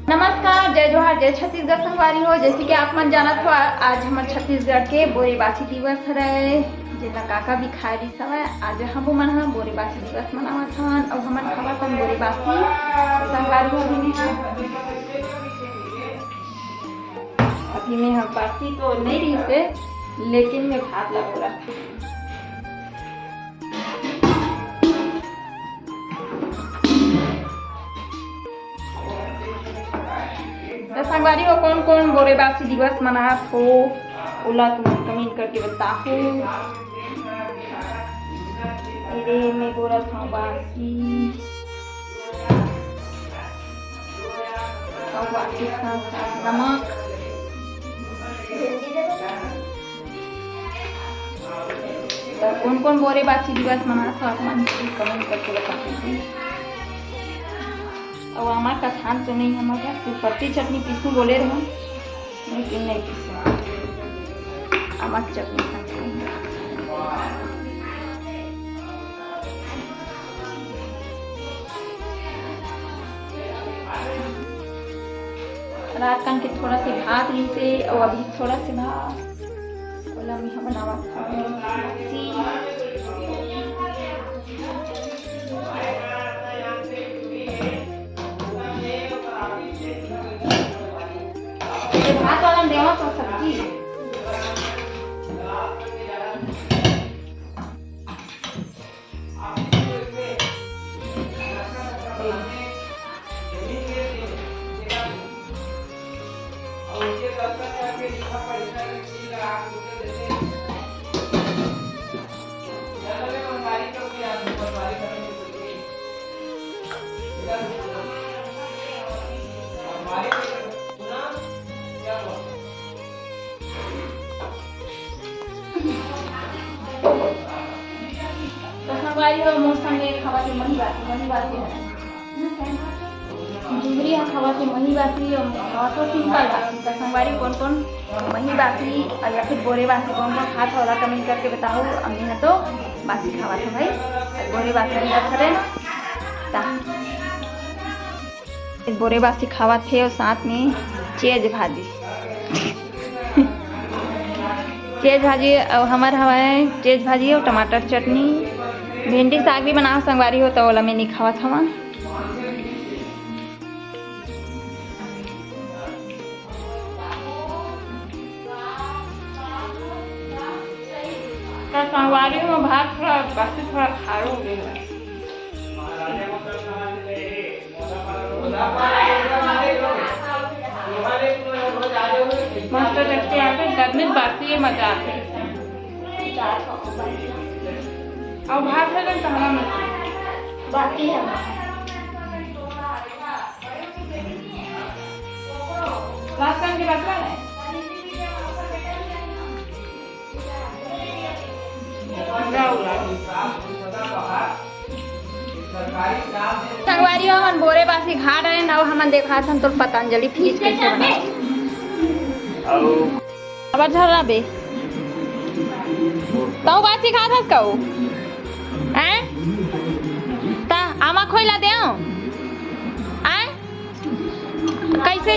नमस्कार, जय जोहार, जय छत्तीसगढ़ संगवारी हो। जैसे कि आप मन जानत हो, आज हमारे छत्तीसगढ़ के बोरेबासी दिवस हरे, जेला काका भी खाए रही सवय। आज हम मन ह बोरेबासी दिवस मनावत हन और हमन खावत हन बोरेबासी संगवारी हो। अभी मैं बासी तो नहीं रही से, लेकिन मैं भात ला बोला तो संगवारी हो। कौन कौन बोरेबासी दिवस मनात हो ओला तुम कमेंट करके बताओ। अरे मैं बोलत हूँ बासी और बासी साथ नमक। तो कौन कौन बोरेबासी दिवस मनात हो आप मन कमेंट करके बताओ। और हमारे का खान तो नहीं, हमारे तो पत्ती चटनी पीसू बोले रहे, लेकिन नहीं पीसू हमारे चटनी रात कान के थोड़ा से भात ली से और अभी थोड़ा से भात बोला मैं बनावा भात वाला देवा तो सब्जी मौसम खावा के मही बाती जुगरी खावा के मही बाती और तो सिंपल बाती। तो संगवारी कौन कौन मही बाती या फिर बोरे बाती कौन कौन खात वाला कमेंट करके बताओ। अम्मी ने तो बासी खावा था भाई, बोरे बाती बोरे बासी खावा थे और साथ में चेज भाजी चेज भाजी और हमारे हवाए चेज भाजी और टमाटर चटनी। भिंडी साग भी बनाओ संगवारी हो, तो ओला में नहीं खावा था। संगवारी में भात थोड़ा बासी थोड़ा खारो हो गया। मस्त लगते हैं गर्मी बासी मजा आते हैं। और भात है तो हमारा बाकी है लास्ट टाइम के बाद है संगवारी हो। हम बोरे बासी खा रहे हैं। अब हम देखा था तो पतंजलि फ्रिज कैसे बना अब झरा बे तो बासी खा था कऊ ता आमा खोइला दे कैसे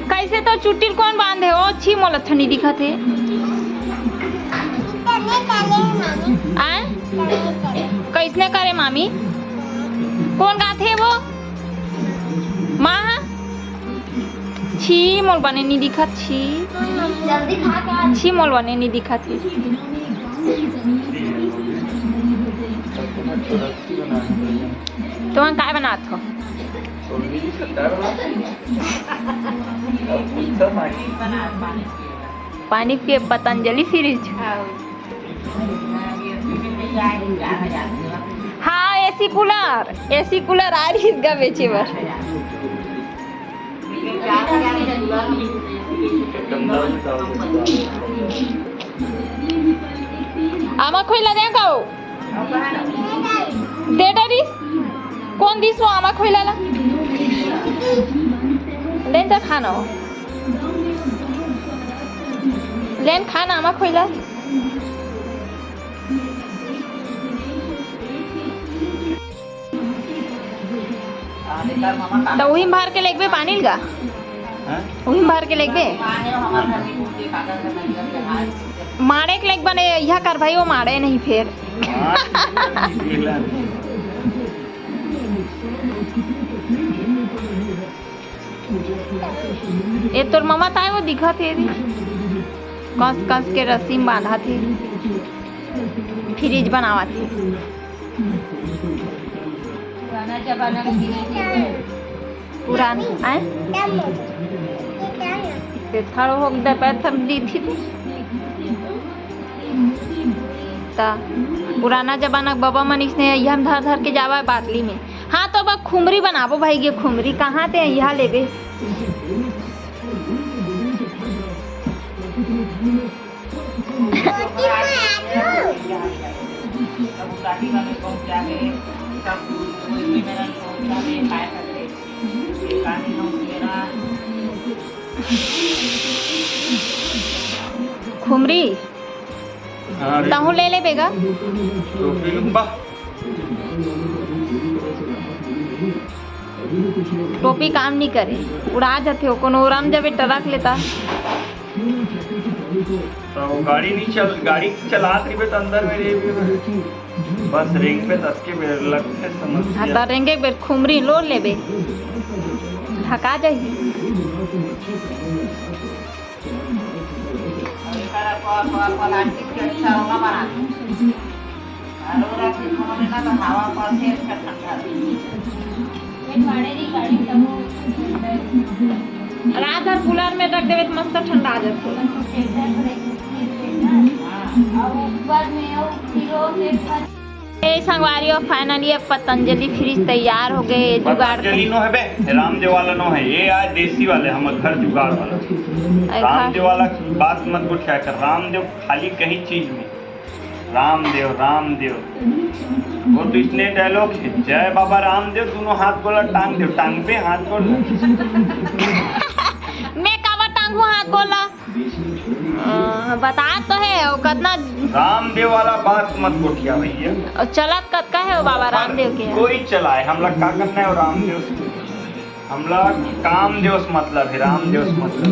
कैसे तो चुट्टी कौन बांधे हो छी मोलथनी दिखा थे कैसने करे मामी कौन गाथे वो माँ छी मोल बने नहीं दिखा छी जल्दी खा छी मोल बने नहीं दिखा थी। तुम काय बनात हो पानी के पतंजलि फ्रिज। हाँ एसी कूलर आ रही इसका बेचे बर आमा खोइला दे कहो दे डरिस कौन दिस वो आमा खोइला ला लेन जा खाना हो लेन खाना आमा खोइला तो वही भर के लेके पानी लगा वही भर के लेके मारे के लेके बने यह कर भाई वो मारे नहीं फिर ये तोर मामा ताए वो दिखा थे कस कस के रस्सी में बांधा थे फ्रिज बनावा थे पुरानी आए थोड़ा हो गया पैर दी थी ता पुराना जमाना बाबा मनीष ने यहाँ धर धर के जावा बाटली में। हाँ तो अब खुमरी बनाबो भाई ये खुमरी कहाँ थे यहाँ लेबे खुमरी ताहू ले ले बेगा टोपी काम नहीं करे उड़ा जाते हो कोनो उड़ाम जब टरक लेता तो गाड़ी नहीं गाड़ी चला रही तो अंदर में बस रेंग पे तस के लगते समस्या हाँ रेंगे बेर खुमरी लो लेबे ढका जाही रात भर कूलर में रख देवे तो मस्त ठंडा आ जाता संगवारियों फाइनली अब पतंजलि फ्रिज तैयार हो गए जुगाड़ नो है बे रामदेव वाला नो है ये आज देसी वाले हमारे घर जुगाड़ वाला रामदेव वाला बात मत पूछ क्या कर रामदेव खाली कहीं चीज में रामदेव रामदेव वो तो इसने डायलॉग है जय बाबा रामदेव दोनों हाथ बोला टांग दो टांग पे हाथ बोल मैं कावा टांगू हाथ बोला बता तो है वो कितना रामदेव वाला बात मत बोटिया भैया और चलत कद का है वो बाबा रामदेव के कोई चलाए हम लोग क्या करना है रामदेव हम लोग कामदेव से मतलब है रामदेव से मतलब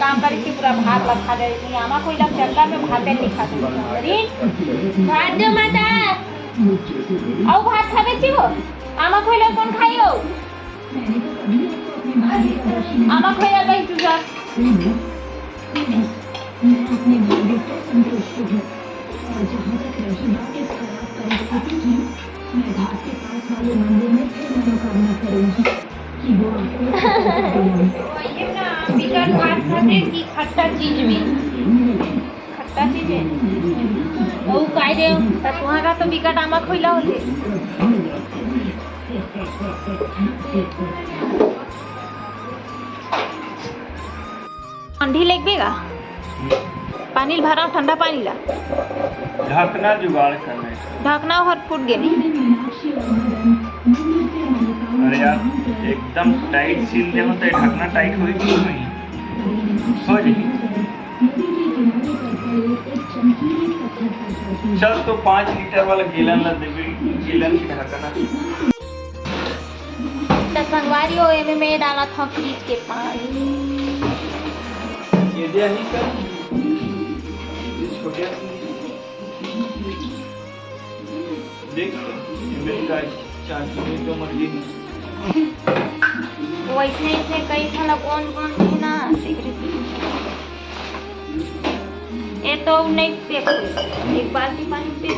काम करे कि पूरा भात लखा दे आमा कोई लग चक्का में भाते लिखा दे भात दे माता आओ भात खाबे छियो आमा कोई लग कौन खाइयो आमा खोया गई तुझा बिगड़ भात खाते की खट्टा चीज में खट्टा चीज है ओ काय दे त तुहा का तो बिगड़ आमा खोइला होले ठंडी लगेगा पानी भरा ठंडा पानी ला ढकना जुगाड़ करना है ढकना और फूट गए नहीं अरे यार एकदम टाइट सील दे तो ढकना टाइट होगी कि नहीं हो जाएगी चल तो 5 लीटर वाला गैलन ला देबे गैलन के ढकना तो संगवारी हो एमे में डाला था फ्रिज के पानी ये दे नहीं कर छोटे देख मेरी गाड़ी चाची तो मर्जी वैसे इसने कई साला कौन कौन थे ना ये तो नहीं फेंक एक बाल्टी पानी फेंक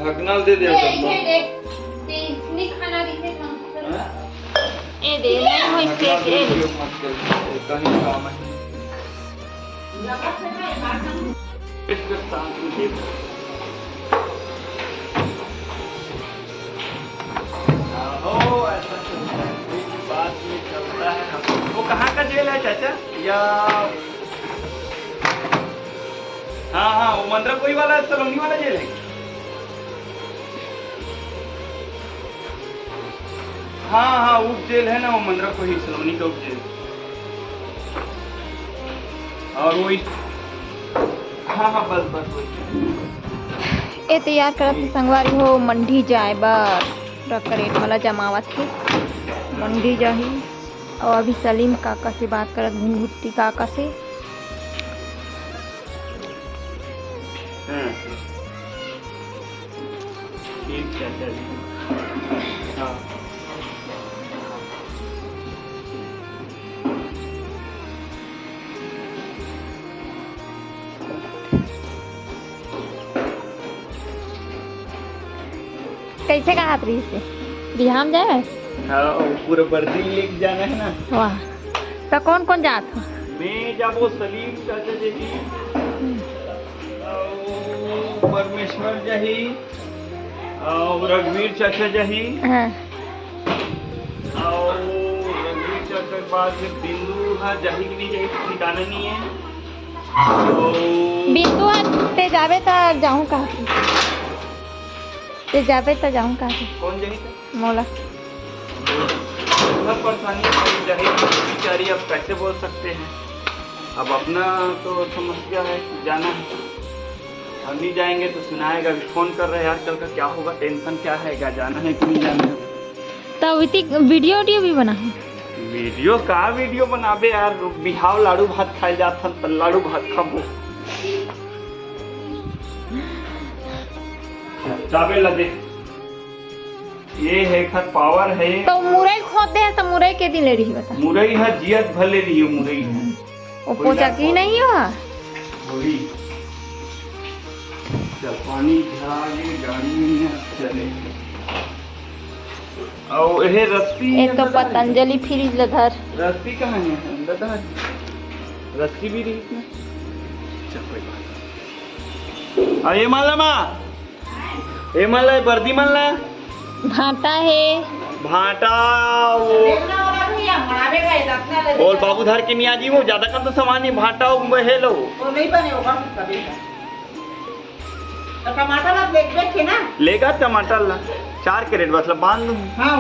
ढकना दे दे खाना दिखे ए दे नहीं होई फेंक ए कहीं काम है चाचा या हाँ हाँ वो मंदिर कोई वाला सलोनी वाला जेल है। हाँ हाँ उप जेल है ना वो मंदिर को ही सलोनी का उप जेल। और वही हाँ हाँ बस बस वही। ए तैयार करत ही संगवारी हो मंडी जाए बर ट्रक रेट वाला जमावत है मंडी जाही। और अभी सलीम काका से बात करत घुंघुट्टी काका से। ठीक चाचा जी हाँ कैसे कहा रही से बिहाम जाए। हाँ पूरा वर्दी लेके जाना है ना। वाह तो कौन कौन जात हो। मैं जाबो सलीम चाचा जी और परमेश्वर जही और रघुवीर चाचा जही हाँ। और रघुवीर चाचा के बाद में बिंदु हाँ जही कि नहीं जही ठिकाना नहीं है। बिंदु ते जावे तो जाऊँ कहा ते जावे तो जाऊँ कहा कौन जही था मोला सब परेशानी है जही बेचारी अब कैसे बोल सकते हैं। अब अपना तो समस्या है जाना है। हम नहीं जाएंगे तो सुनाएगा फोन कर रहे हैं यार कल का क्या होगा टेंशन क्या है क्या जाना है कि नहीं जाना है। तो वीडियो भी बना वीडियो का वीडियो बनाबे यार बिहाव लाड़ू भात खाए जात हन त लाड़ू भात खाबो जाबे लगे ये है खत पावर है। तो मुरई खोदते हैं तो मुरई के दिन ले रही बता मुरई है जियत भले रही है मुरई है वो पोचा की नहीं हो वही चल पानी झागे गाड़ी में चले और ये रस्सी ये तो पतंजलि फ्रिज लधर रस्सी कहाँ है अंदर रस्सी भी रही इसमें चल कोई बात अरे माला माँ ये माला वर्दी माला भाटा है भाटा वो और बाबू धार के नहीं आजी वो ज्यादा कम तो सामान नहीं भाटा है लो वो नहीं बने होगा कभी तो टमाटर आप देख थे ना लेगा टमाटर ला 4 कैरेट मतलब बांध दूँ हाँ